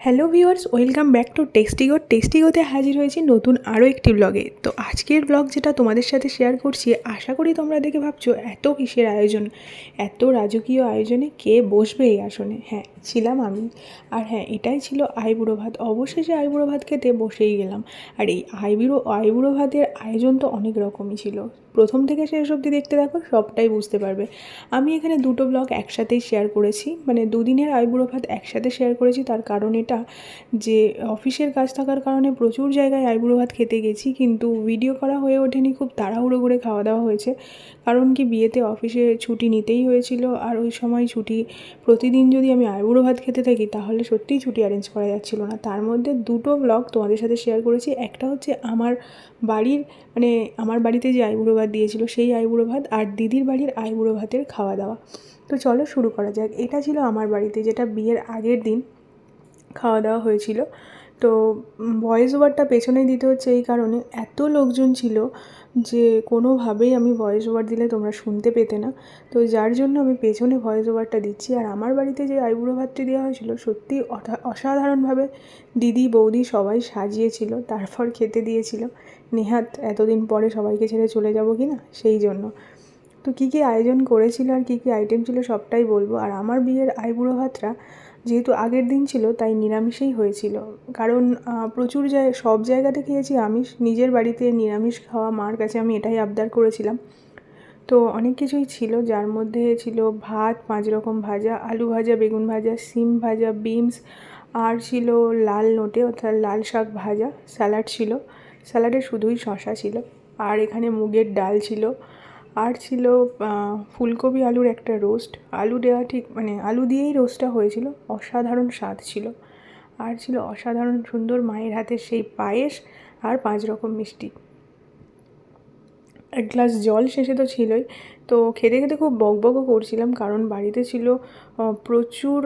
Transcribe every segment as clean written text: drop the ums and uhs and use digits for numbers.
Hello viewers, welcome back to টেস্টিগোতে হাজির হয়েছি নতুন আরও একটি ব্লগে। তো আজকের ব্লগ যেটা তোমাদের সাথে শেয়ার করছি, আশা করি তোমরা দেখে ভাবছো এত কিসের আয়োজন, এত রাজকীয় আয়োজনে কে বসবে এই আসনে। হ্যাঁ, ছিলাম আমি। আর হ্যাঁ, এটাই ছিল আইবুড়ো ভাত। অবশেষে আইবুড়ো ভাত খেতে বসেই গেলাম। আর এই আইবুড়ো ভাতের আয়োজন তো অনেক রকমই ছিল। প্রথম থেকে শেষ অবধি দেখতে থাকো, সবটাই বুঝতে পারবে। আমি এখানে দুটো ব্লগ একসাথেই শেয়ার করেছি, মানে দুদিনের আইবুড়ো ভাত একসাথে শেয়ার করেছি। তার কারণ এটা যে অফিসের কাজ থাকার কারণে প্রচুর জায়গায় আইবুড়ো ভাত খেতে গেছি, কিন্তু ভিডিও করা হয়ে ওঠেনি। খুব তাড়াহুড়ো করে খাওয়া দাওয়া হয়েছে, কারণ কি বিয়েতে অফিসে ছুটি নিতেই হয়েছিল। আর ওই সময় ছুটি প্রতিদিন যদি আমি আইবুড়ো ভাত খেতে থাকি তাহলে সত্যিই ছুটি অ্যারেঞ্জ করা যাচ্ছিল না। তার মধ্যে দুটো ব্লগ তোমাদের সাথে শেয়ার করেছি। একটা হচ্ছে আমার বাড়ির, মানে আমার বাড়িতে যে আইবুড়ো ভাত দিয়েছিল সেই আইবুড়ো ভাত, আর দিদির বাড়ির আইবুড়ো ভাতের খাওয়া দাওয়া। তো চলো শুরু করা যাক। এটা ছিল আমার বাড়িতে, যেটা বিয়ের আগের দিন খাওয়া দাওয়া হয়েছিল। তো ভয়েস ওভারটা পেছনেই দিতে হচ্ছে এই কারণে, এত লোকজন ছিল যে কোনোভাবেই আমি ভয়েস ওভার দিলে তোমরা শুনতে পেতে না। তো যার জন্য আমি পেছনে ভয়েস ওভারটা দিচ্ছি। আর আমার বাড়িতে যে আইবুড়ো ভাতটি দেওয়া হয়েছিল, সত্যি অসাধারণভাবে দিদি বৌদি সবাই সাজিয়েছিল, তারপর খেতে দিয়েছিল। নেহাত এতদিন পরে সবাইকে ছেড়ে চলে যাব কি না, সেই জন্য। তো কী কী আয়োজন করেছিল আর কী কী আইটেম ছিল সবটাই বলবো। আর আমার বিয়ের আইবুড়ো ভাতটা যেহেতু আগের দিন ছিল, তাই নিরামিষেই হয়েছিল। কারণ প্রচুর সব জায়গাতে খেয়েছি আমিষ, নিজের বাড়িতে নিরামিষ খাওয়া মার কাছে আমি এটাই আবদার করেছিলাম। তো অনেক কিছুই ছিল, যার মধ্যে ছিল ভাত, 5 রকম ভাজা, আলু ভাজা, বেগুন ভাজা, সিম ভাজা, বিনস, আর ছিল লাল নোটে অর্থাৎ লাল শাক ভাজা, স্যালাড ছিল। স্যালাডে শুধুই শসা ছিল। আর এখানে মুগের ডাল ছিল। আর ছিল ফুলকপি আলুর একটা রোস্ট। আলু দেওয়া ঠিক, মানে আলু দিয়েই রোস্টটা হয়েছিল, অসাধারণ স্বাদ ছিল। আর ছিল অসাধারণ সুন্দর মায়ের হাতের সেই পায়েস, আর 5 রকম মিষ্টি, এক গ্লাস জল শেষে তো ছিলই। তো খেতে খেতে খুব বকবকও করছিলাম, কারণ বাড়িতে ছিল প্রচুর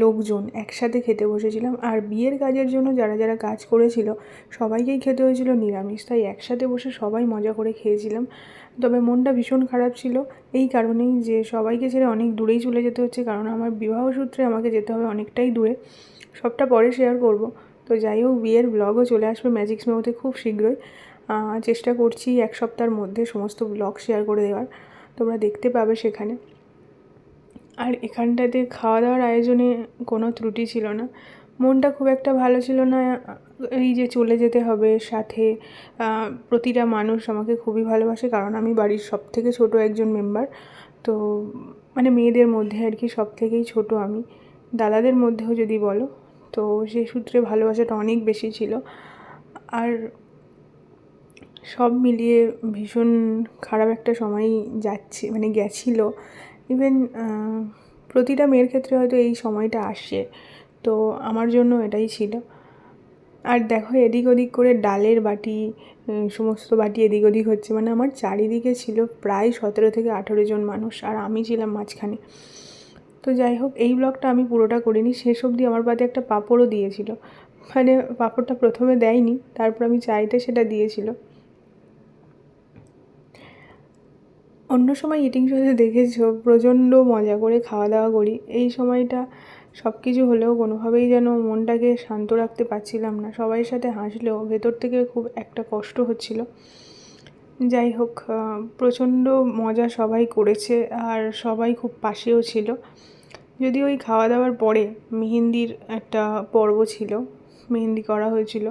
লোকজন, একসাথে খেতে বসেছিলাম। আর বিয়ের কাজের জন্য যারা যারা কাজ করেছিল সবাইকেই খেতে হয়েছিল নিরামিষ, তাই একসাথে বসে সবাই মজা করে খেয়েছিলাম। তবে মনটা ভীষণ খারাপ ছিল এই কারণেই যে সবাইকে ছেড়ে অনেক দূরেই চলে যেতে হচ্ছে, কারণ আমার বিবাহ সূত্রে আমাকে যেতে হবে অনেকটাই দূরে। সবটা পরে শেয়ার করব। তো যাই হোক, বিয়ের ব্লগও চলে আসবে ম্যাজিক্স মেমোতে খুব শীঘ্রই। চেষ্টা করছি এক সপ্তাহের মধ্যে সমস্ত ব্লগ শেয়ার করে দেওয়ার, তোমরা দেখতে পাবে সেখানে। আর এখানটাতে খাওয়া দাওয়ার আয়োজনে কোনো ত্রুটি ছিল না। মনটা খুব একটা ভালো ছিল না, এই যে চলে যেতে হবে সাথে। প্রতিটা মানুষ আমাকে খুবই ভালোবাসে, কারণ আমি বাড়ির সবথেকে ছোট একজন মেম্বার। তো মানে মেয়েদের মধ্যে আর কি সব থেকেই ছোটো আমি, দাদাদের মধ্যেও যদি বলো। তো সেই সূত্রে ভালোবাসাটা অনেক বেশি ছিল। আর সব মিলিয়ে ভীষণ খারাপ একটা সময় যাচ্ছে, মানে গেছিলো। ইভেন প্রতিটা মেয়ের ক্ষেত্রে হয়তো এই সময়টা আসে, তো আমার জন্য এটাই ছিল। আর দেখো, এদিক ওদিক করে ডালের বাটি, সমস্ত বাটি এদিক ওদিক হচ্ছে, মানে আমার চারিদিকে ছিল প্রায় 17 থেকে 18 জন মানুষ, আর আমি ছিলাম মাঝখানে। তো যাই হোক, এই ব্লগটা আমি পুরোটা করিনি, শেষ অবধি আমার পাতে একটা পাঁপড়ও দিয়েছিল। মানে পাঁপড়টা প্রথমে দেয়নি, তারপর আমি চাইতে সেটা দিয়েছিল। অন্য সময় ইটিং শোতে দেখেছো প্রচণ্ড মজা করে খাওয়া দাওয়া করি, এই সময়টা সব কিছু হলেও কোনোভাবেই যেন মনটাকে শান্ত রাখতে পারছিলাম না। সবাই সাথে হাসলেও ভেতর থেকে খুব একটা কষ্ট হচ্ছিল। যাই হোক, প্রচণ্ড মজা সবাই করেছে, আর সবাই খুব পাশেও ছিল। যদিও ওই খাওয়া দাওয়ার পরে মেহেন্দির একটা পর্ব ছিল, মেহেন্দি করা হয়েছিল,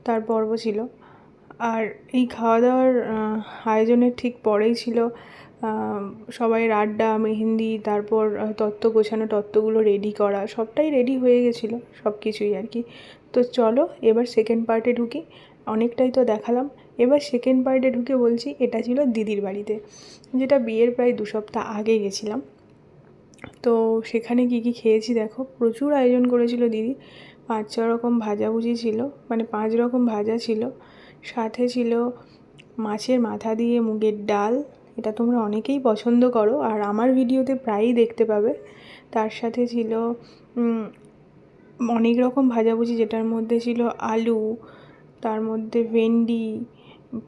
তার পর্ব ছিল। আর এই খাওয়া দাওয়ার আয়োজনের ঠিক পরেই ছিল সবাইয়ের আড্ডা, মেহেন্দি, তারপর তত্ত্ব গোছানো, তত্ত্বগুলো রেডি করা, সবটাই রেডি হয়ে গেছিলো সব কিছুই আর কি। তো চলো এবার সেকেন্ড পার্টে ঢুকি। অনেকটাই তো দেখালাম, এবার সেকেন্ড পার্টে ঢুকে বলছি এটা ছিল দিদির বাড়িতে, যেটা বিয়ের প্রায় 2 সপ্তাহ আগে গেছিলাম। তো সেখানে কী কী খেয়েছি দেখো, প্রচুর আয়োজন করেছিল দিদি। 5-6 রকম ভাজাভুজি ছিল, মানে 5 রকম ভাজা ছিল। সাথে ছিল মাছের মাথা দিয়ে মুগের ডাল, এটা তোমরা অনেকেই পছন্দ করো আর আমার ভিডিওতে প্রায়ই দেখতে পাবে। তার সাথে ছিল অনেক রকম ভাজাভুজি, যেটার মধ্যে ছিল আলু, তার মধ্যে ভেন্ডি,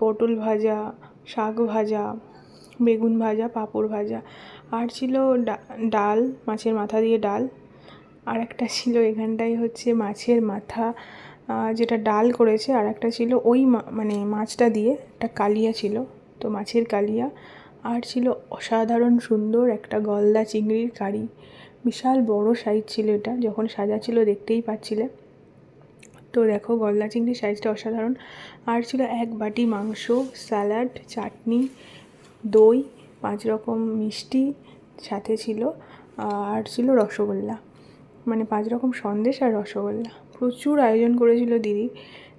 পটল ভাজা, শাক ভাজা, বেগুন ভাজা, পাঁপড় ভাজা। আর ছিল ডাল, মাছের মাথা দিয়ে ডাল। আর একটা ছিল এখানটায় হচ্ছে মাছের মাথা, যেটা ডাল করেছে। আর একটা ছিল ওই মানে মাছটা দিয়ে একটা কালিয়া ছিল, তো মাছের কালিয়া। আর ছিল অসাধারণ সুন্দর একটা গলদা চিংড়ির কারি, বিশাল বড় সাইজ ছিল এটা, যখন সাজা ছিল দেখতেই পাচ্ছিলে। তো দেখো গলদা চিংড়ির সাইজটা অসাধারণ। আর ছিল 1 বাটি মাংস, স্যালাড, চাটনি, দই, 5 রকম মিষ্টি সাথে ছিল। আর ছিল রসগোল্লা, মানে 5 রকম সন্দেশ আর রসগোল্লা। প্রচুর আয়োজন করেছিল দিদি।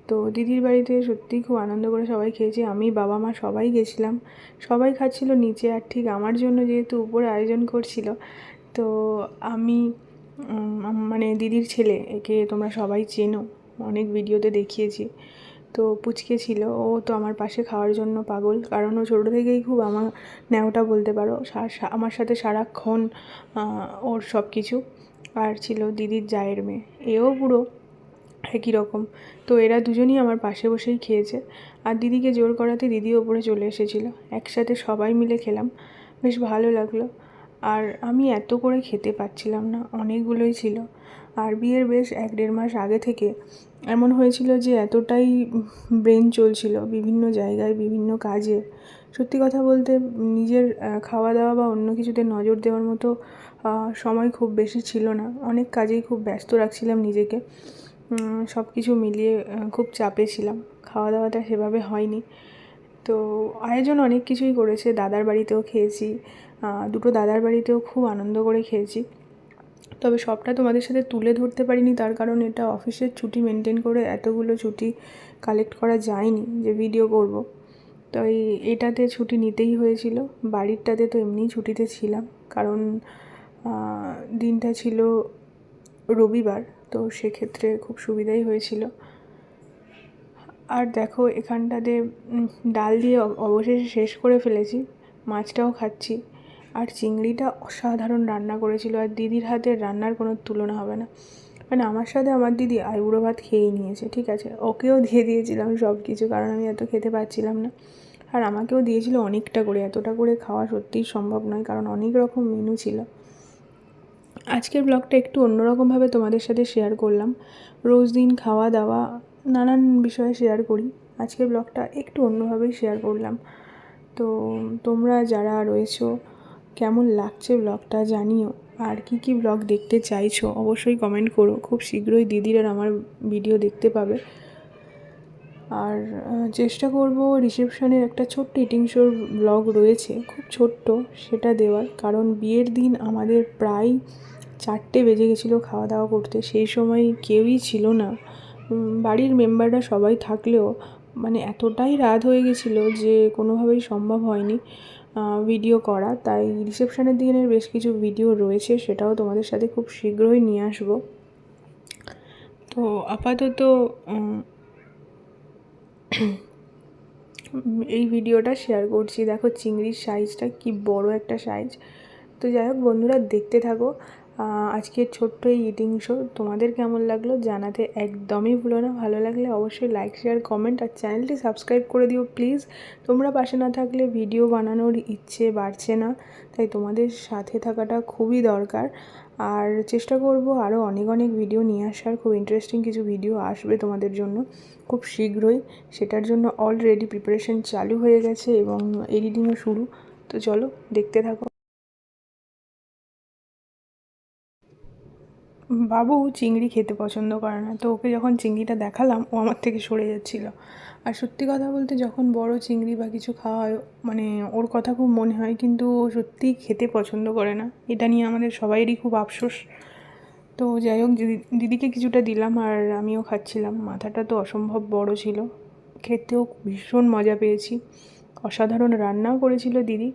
তো দিদির বাড়িতে সত্যিই খুব আনন্দ করে সবাই খেয়েছি। আমি, বাবা, মা সবাই গেছিলাম। সবাই খাচ্ছিল নিচে, আর ঠিক আমার জন্য যেহেতু উপরে আয়োজন করছিল, তো আমি মানে দিদির ছেলে, একে তোমরা সবাই চেনো, অনেক ভিডিওতে দেখিয়েছি। তো পুচকে ছিল, ও তো আমার পাশে খাওয়ার জন্য পাগল, কারণ ও ছোটো থেকেই খুব আমার ন্যাওটা বলতে পারো, আমার সাথে সারাক্ষণ ওর সব কিছু। আর ছিল দিদির জায়ের মেয়ে, এও পুরো একই রকম। তো এরা দুজনই আমার পাশে বসেই খেয়েছে। আর দিদিকে জোর করাতে দিদি ওপরে চলে এসেছিলো, একসাথে সবাই মিলে খেলাম, বেশ ভালো লাগলো। আর আমি এত করে খেতে পারছিলাম না, অনেকগুলোই ছিল। আর বিয়ের বেশ 1-1.5 মাস আগে থেকে এমন হয়েছিল যে এতটাই ব্রেন চলছিল বিভিন্ন জায়গায় বিভিন্ন কাজে, সত্যি কথা বলতে নিজের খাওয়া দাওয়া বা অন্য কিছুতে নজর দেওয়ার মতো সময় খুব বেশি ছিল না। অনেক কাজেই খুব ব্যস্ত রাখছিলাম নিজেকে, সব কিছু মিলিয়ে খুব চাপে ছিলাম, খাওয়া দাওয়াটা সেভাবে হয়নি। তো আয়োজন অনেক কিছুই করেছে, দাদার বাড়িতেও খেয়েছি, দুটো দাদার বাড়িতেও খুব আনন্দ করে খেয়েছি। তবে সবটা তোমাদের সাথে তুলে ধরতে পারিনি, তার কারণ এটা অফিসের ছুটি মেনটেন করে এতগুলো ছুটি কালেক্ট করা যায়নি যে ভিডিও করব। তো এটাতে ছুটি নিতেই হয়েছিল। বাড়িরটাতে তো এমনিই ছুটিতে ছিলাম, কারণ দিনটা ছিল রবিবার, তো সেক্ষেত্রে খুব সুবিধাই হয়েছিল। আর দেখো এখানটাতে ডাল দিয়ে অবশেষে শেষ করে ফেলেছি, মাছটাও খাচ্ছি। আর চিংড়িটা অসাধারণ রান্না করেছিল, আর দিদির হাতের রান্নার কোনো তুলনা হবে না। মানে আমার সাথে আমার দিদি আইবুড়ো ভাত খেয়েই নিয়েছে, ঠিক আছে, ওকেও দিয়ে দিয়েছিলাম সব কিছু, কারণ আমি এত খেতে পারছিলাম না। আর আমাকেও দিয়েছিল অনেকটা করে, এতটা করে খাওয়া সত্যিই সম্ভব নয়, কারণ অনেক রকম মেনু ছিল। আজকের ব্লগটা একটু অন্যরকমভাবে তোমাদের সাথে শেয়ার করলাম। রোজ দিন খাওয়া দাওয়া নানান বিষয়ে শেয়ার করি, আজকের ব্লগটা একটু অন্যভাবেই শেয়ার করলাম। তো তোমরা যারা রয়েছো, কেমন লাগছে ব্লগটা জানিও। আর কি ব্লগ দেখতে চাইছো অবশ্যই কমেন্ট করো, খুব শীঘ্রই দিদির আর আমার ভিডিও দেখতে পাবে। আর চেষ্টা করব রিসেপশনের একটা ছোট্ট ইটিং শোর ব্লগ রয়েছে, খুব ছোট্ট, সেটা দেওয়ার। কারণ বিয়ের দিন আমাদের প্রায় 4টে বেজে গেছিলো খাওয়া দাওয়া করতে, সেই সময় কেউই ছিল না, বাড়ির মেম্বাররা সবাই থাকলেও মানে এতটাই রাত হয়ে গেছিলো যে কোনোভাবেই সম্ভব হয়নি ভিডিও করা। তাই রিসেপশনের দিনের বেশ কিছু ভিডিও রয়েছে, সেটাও তোমাদের সাথে খুব শীঘ্রই নিয়ে আসবো। তো আপাতত এই ভিডিওটা শেয়ার করছি। দেখো চিংড়ির সাইজটা কি বড় একটা সাইজ। তো যাই হোক বন্ধুরা, দেখতে থাকো আজকের ছোট্ট এই ইটিং শো। তোমাদের কেমন লাগলো জানাতে একদমই ভুলো না। ভালো লাগলে অবশ্যই লাইক, শেয়ার, কমেন্ট আর চ্যানেলটি সাবস্ক্রাইব করে দিও প্লিজ। তোমরা পাশে না থাকলে ভিডিও বানানোর ইচ্ছে বাড়ছে না, তাই তোমাদের সাথে থাকাটা খুবই দরকার। আর চেষ্টা করব আরও অনেক অনেক ভিডিও নিয়ে আসার, খুব ইন্টারেস্টিং কিছু ভিডিও আসবে তোমাদের জন্য খুব শীঘ্রই। সেটার জন্য অলরেডি প্রিপারেশন চালু হয়ে গেছে এবং এডিটিংও শুরু। তো চলো দেখতে থাকো। বাবু চিংড়ি খেতে পছন্দ করে না, তো ওকে যখন চিংড়িটা দেখালাম ও আমার থেকে সরে যাচ্ছিল। আর সত্যি কথা বলতে যখন বড় চিংড়ি বা কিছু খাওয়া হয়, মানে ওর কথা খুব মনে হয়, কিন্তু ও সত্যিই খেতে পছন্দ করে না। এটা নিয়ে আমাদের সবাইয়েরই খুব আফসোস। তো যাই হোক দিদিকে কিছুটা দিলাম আর আমিও খাচ্ছিলাম। মাথাটা তো অসম্ভব বড় ছিল, খেতেও ভীষণ মজা পেয়েছি, অসাধারণ রান্নাও করেছিল দিদি।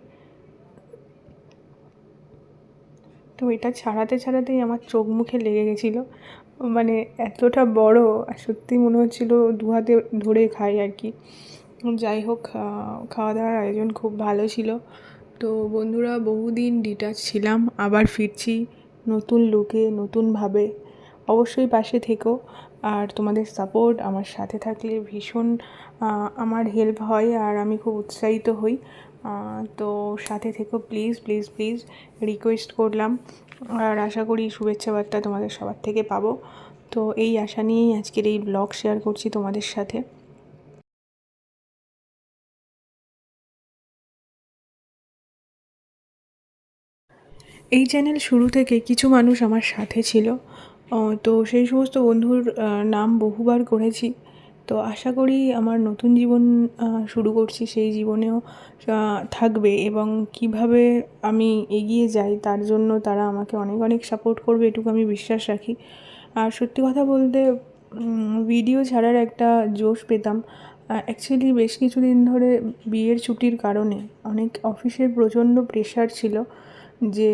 তো এটা ছাড়াতেই আমার চোখ মুখে লেগে গেছিলো, মানে এতটা বড়, আর সত্যি মনে হচ্ছিলো 2 হাতে ধরে খাই আর কি। যাই হোক খাওয়া দাওয়ার আয়োজন খুব ভালো ছিল। তো বন্ধুরা, বহুদিন ডিটাচ ছিলাম, আবার ফিরছি নতুন লুকে নতুনভাবে। অবশ্যই পাশে থেকো, আর তোমাদের সাপোর্ট আমার সাথে থাকলে ভীষণ আমার হেল্প হয় আর আমি খুব উৎসাহিত হই। তো সাথে থেকো প্লিজ প্লিজ প্লিজ, রিকোয়েস্ট করলাম। আর আশা করি শুভেচ্ছা বার্তা তোমাদের সবার থেকে পাবো। তো এই আশা নিয়েই আজকের এই ব্লগ শেয়ার করছি তোমাদের সাথে। এই চ্যানেল শুরু থেকে কিছু মানুষ আমার সাথে ছিল, তো সেই সমস্ত বন্ধুর নাম বহুবার করেছি। তো আশা করি আমার নতুন জীবন শুরু করছি, সেই জীবনেও থাকবে, এবং কিভাবে আমি এগিয়ে যাই তার জন্য তারা আমাকে অনেক অনেক সাপোর্ট করবে, এটুকু আমি বিশ্বাস রাখি। আর সত্যি কথা বলতে ভিডিও ছাড়ার একটা জোশ পেতাম। অ্যাকচুয়ালি বেশ কিছুদিন ধরে বিয়ের ছুটির কারণে অনেক অফিসের প্রচণ্ড প্রেশার ছিল, যে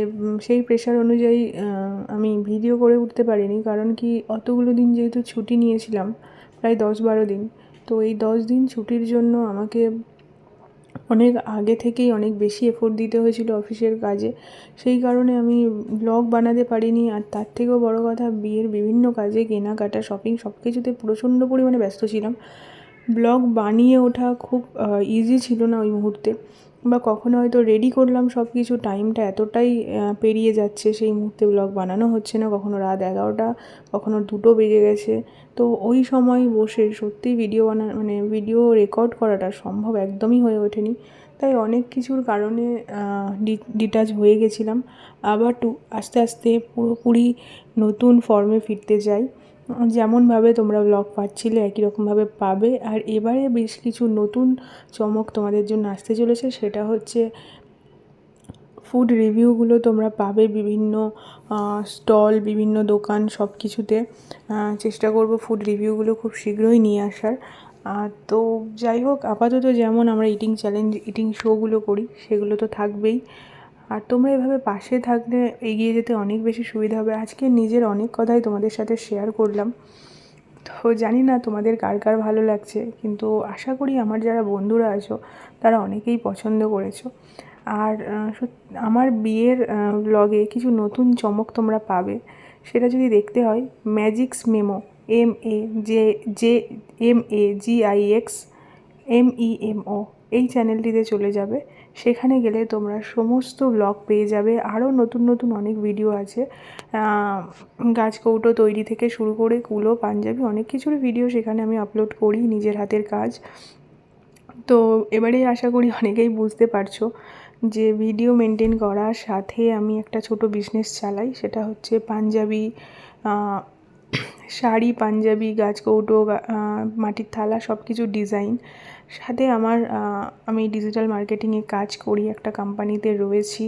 সেই প্রেশার অনুযায়ী আমি ভিডিও করে উঠতে পারিনি। কারণ কি, অতগুলো দিন যেহেতু ছুটি নিয়েছিলাম, প্রায় 10-12 দিন, তো এই 10 দিন ছুটির জন্য আমাকে অনেক আগে থেকেই অনেক বেশি এফোর্ট দিতে হয়েছিল অফিসের কাজে। সেই কারণে আমি ব্লগ বানাতে পারিনি। আর তার থেকেও বড় কথা, বিয়ের বিভিন্ন কাজে, কেনাকাটা, শপিং সব কিছুতে প্রচণ্ড পরিমাণে ব্যস্ত ছিলাম। ব্লগ বানিয়ে ওঠা খুব ইজি ছিল না ওই মুহূর্তে, বা কখনো হয়তো রেডি করলাম সব কিছু, টাইমটা এতটাই পেরিয়ে যাচ্ছে, সেই মুহূর্তে ব্লগ বানানো হচ্ছে না। কখনো রাত 11টা, কখনো 2টো বেজে গেছে। তো ওই সময় বসে সত্যিই ভিডিও রেকর্ড করাটা সম্ভব একদমই হয়ে ওঠেনি। তাই অনেক কিছুর কারণে ডিটাচ হয়ে গেছিলাম। আবার আস্তে আস্তে পুরোপুরি নতুন ফর্মে ফিরতে চাই। যেমনভাবে তোমরা ব্লগ পাচ্ছিলে একই রকমভাবে পাবে। আর এবারে বেশ কিছু নতুন চমক তোমাদের জন্য আসতে চলেছে, সেটা হচ্ছে ফুড রিভিউগুলো তোমরা পাবে বিভিন্ন স্টল, বিভিন্ন দোকান, সব কিছুতে। চেষ্টা করব ফুড রিভিউগুলো খুব শীঘ্রই নিয়ে আসার। তো যাই হোক, আপাতত যেমন আমরা ইটিং চ্যালেঞ্জ, ইটিং শোগুলো করি, সেগুলো তো থাকবেই। আর তোমরা এভাবে পাশে থাকলে এগিয়ে যেতে অনেক বেশি সুবিধা হবে। আজকে নিজের অনেক কথাই তোমাদের সাথে শেয়ার করলাম। তো জানি না তোমাদের কার কার ভালো লাগছে, কিন্তু আশা করি আমার যারা বন্ধুরা আছো তারা অনেকেই পছন্দ করেছো। আর আমার বিয়ের ব্লগে কিছু নতুন চমক তোমরা পাবে। সেটা যদি দেখতে হয়, ম্যাজিক্স মেমো, MAGIXMEMO, এই চ্যানেলটিতে চলে যাবে। সেখানে গেলে তোমরা সমস্ত ব্লগ পেয়ে যাবে। আরও নতুন নতুন অনেক ভিডিও আছে, গাছকৌটো তৈরি থেকে শুরু করে কুলো, পাঞ্জাবি, অনেক কিছুর ভিডিও সেখানে আমি আপলোড করি, নিজের হাতের কাজ। তো এবারে আশা করি অনেকেই বুঝতে পারছো যে ভিডিও মেনটেন করার সাথে আমি একটা ছোট বিজনেস চালাই। সেটা হচ্ছে পাঞ্জাবি, শাড়ি, পাঞ্জাবি, গাছকৌটো, মাটির থালা, সব কিছু ডিজাইন। সাথে আমি ডিজিটাল মার্কেটিংয়ে কাজ করি, একটা কোম্পানিতে রয়েছি।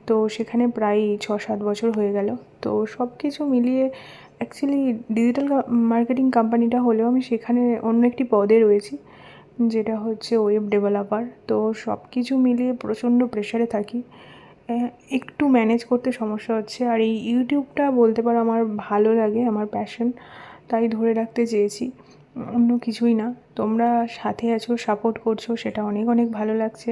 তো সেখানে প্রায় 6-7 বছর হয়ে গেল। তো সব কিছু মিলিয়ে অ্যাকচুয়ালি ডিজিটাল মার্কেটিং কোম্পানিটা হলেও আমি সেখানে অন্য একটি পদে রয়েছি, যেটা হচ্ছে ওয়েব ডেভেলপার। তো সব কিছু মিলিয়ে প্রচণ্ড প্রেশারে থাকি, একটু ম্যানেজ করতে সমস্যা হচ্ছে। আর এই ইউটিউবটা বলতে পারো আমার ভালো লাগে, আমার প্যাশন, তাই ধরে রাখতে চেয়েছি, অন্য কিছুই না। তোমরা সাথে আছো, সাপোর্ট করছো, সেটা অনেক অনেক ভালো লাগছে।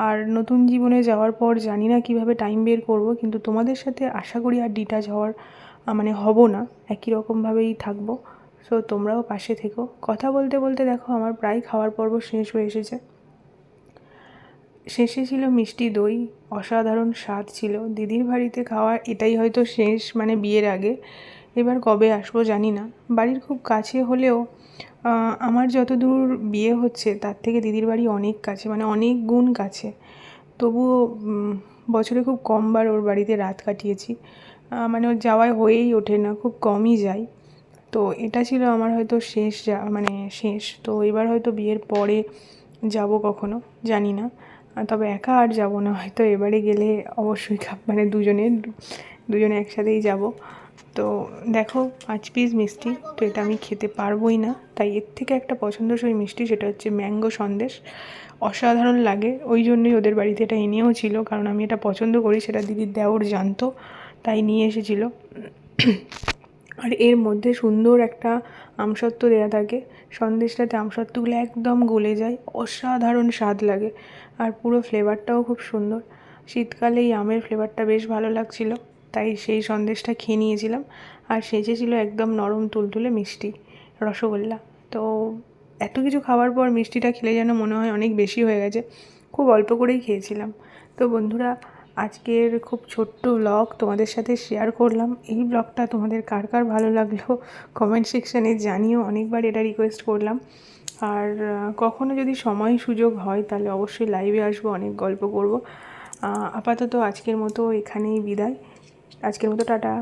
আর নতুন জীবনে যাওয়ার পর জানি না কীভাবে টাইম বের করব, কিন্তু তোমাদের সাথে আশা করি আর ডিটাচ হওয়ার হব না, একই রকমভাবেই থাকবো। সো তোমরাও পাশে থেকো। কথা বলতে বলতে দেখো আমার প্রায় খাওয়ার পর্ব শেষ হয়ে এসেছে। শেষে ছিল মিষ্টি দই, অসাধারণ স্বাদ ছিল। দিদির বাড়িতে খাওয়া এটাই হয়তো শেষ, বিয়ের আগে। এবার কবে আসবো জানি না। বাড়ির খুব কাছে হলেও আমার যতদূর বিয়ে হচ্ছে তার থেকে দিদির বাড়ি অনেক কাছে, অনেক গুণ কাছে। তবুও বছরে খুব কমবার ওর বাড়িতে রাত কাটিয়েছি। ওর যাওয়াই হয়েই ওঠে না, খুব কমই যাই। তো এটা ছিল আমার হয়তো শেষ। তো এবার হয়তো বিয়ের পরে যাব কখনো, জানি না। তবে একা আর যাব না হয়তো, এবারে গেলে অবশ্যই দুজনে একসাথেই যাব। তো দেখো 5 পিস মিষ্টি, তো এটা আমি খেতে পারবোই না, তাই এর থেকে একটা পছন্দসই মিষ্টি, সেটা হচ্ছে ম্যাঙ্গো সন্দেশ। অসাধারণ লাগে, ওই জন্যই ওদের বাড়িতে এটা এনেও ছিল, কারণ আমি এটা পছন্দ করি, সেটা দিদির দেওর জানতো, তাই নিয়ে এসেছিলো। আর এর মধ্যে সুন্দর একটা আমসত্ত্ব দেওয়া থাকে। সন্দেশটাতে আমসত্ত্বগুলো একদম গলে যায়, অসাধারণ স্বাদ লাগে। আর পুরো ফ্লেভারটাও খুব সুন্দর। শীতকালে এই আমের ফ্লেভারটা বেশ ভালো লাগছিল, তাই সেই সন্দেশটা খেয়ে নিয়েছিলাম। আর শেষে ছিল একদম নরম তুলতুলে মিষ্টি, রসগোল্লা। তো এত কিছু খাওয়ার পর মিষ্টিটা খেলে যেন মনে হয় অনেক বেশি হয়ে গেছে, খুব অল্প করেই খেয়েছিলাম। তো বন্ধুরা, আজকের খুব ছোট্ট ব্লগ তোমাদের সাথে শেয়ার করলাম। এই ব্লগটা তোমাদের কার কার ভালো লাগলো কমেন্ট সেকশানে জানিও। অনেকবার এটা রিকোয়েস্ট করলাম। আর কখনো যদি সময় সুযোগ হয় তাহলে অবশ্যই লাইভে আসবো, অনেক গল্প করব। আপাতত আজকের মতো এখানেই বিদায়। আজকের মতো টাটা।